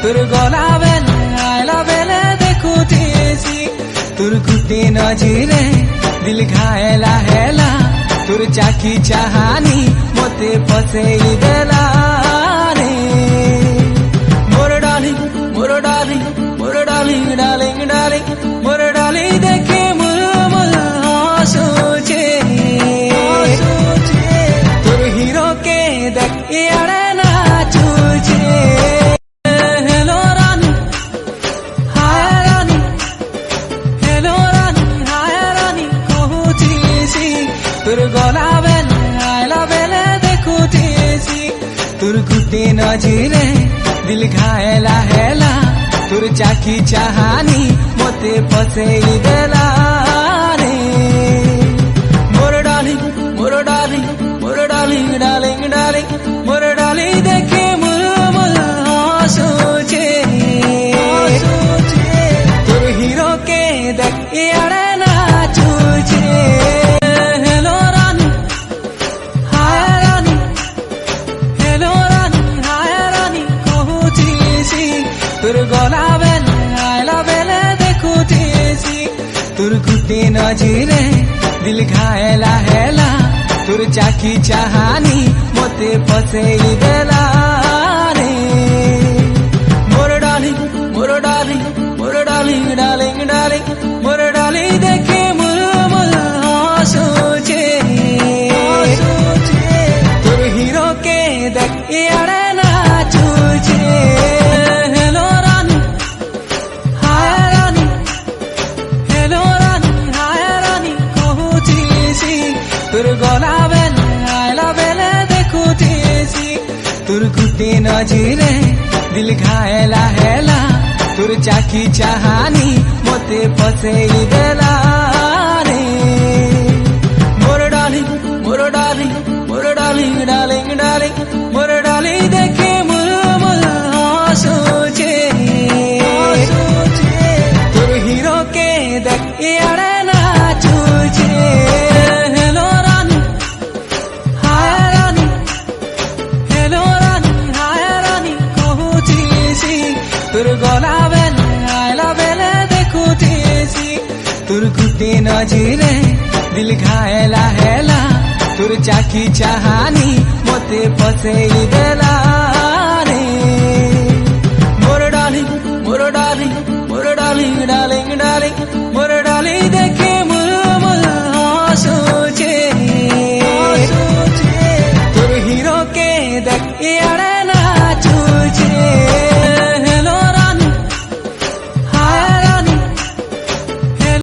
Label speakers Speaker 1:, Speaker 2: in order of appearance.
Speaker 1: তোর গলা বেলে আইলা বেলে দেখুতেছি তোর গুটে নজরে দিল ঘায়লা হেলা তোর চাকি চাহানি মতে পসেই দেলা রে মোর ডার্লিং মোর ডার্লিং মোর ডার্লিং ডার্লিং ডার্লিং মোর ডার্লিং দেখে মুর মুর হাসুছে তোর হিরো কে দেখ ইয়ারে নাচুছে হেলো রানী হায় রানী হেলো রানী হায় রানী কহুছিছি তোর গলা বেলে আইলা বেলে দেখুতেছি তোর গুটে নজরে দিল ঘায়লা হেলা তোর চাকি চাহানি মতে পসেই দেলা রে মোর ডার্লিং মোর ডার্লিং মোর ডার্লিং ডার্লিং ডার্লিং মোর ডার্লিং দেখে মুর মুর হাসুছে তোর হিরো কে দেখ ইয়ারে নাচুছে হেলো রানী হায় রানী হেলো রানী হায় রানী কহুছিছি তোর গলা বেলে আইলা বেলে দেখুতেছি তোর গুটে নজরে দিল ঘায়লা হেলা তোর চাকি চাহানি মতে পসেই দেলা রে মোর ডার্লিং মোর ডার্লিং মোর ডার্লিং ডার্লিং ডার্লিং মোর ডার্লিং দেখে মুর মুর হাসুছে তোর হিরো কে দেখ ইয়ারে নাচুছে হেলো রানী হায় রানী হেলো রানী হায় রানী কহুছিছি তোর গলা বেলে আইলা বেলে দেখুতেছি তোর গুটে নজরে দিল ঘায়লা হেলা তোর চাকি চাহানি মতে পসেই দেলা রে মোর ডার্লিং মোর ডার্লিং মোর ডার্লিং ডার্লিং ডার্লিং মোর ডার্লিং দেখে মুর মুর হাসুছে তোর হিরো কে দেখ ইয়ারে নাচুছে হেলো রানী হায় রানী হেলো রানী হায় রানী কহুছিছি তোর গলা বেলে আইলা বেলে দেখুতেছি তোর গুটে নজরে দিল ঘায়লা হেলা তোর চাকি চাহানি মতে পসেই দেলা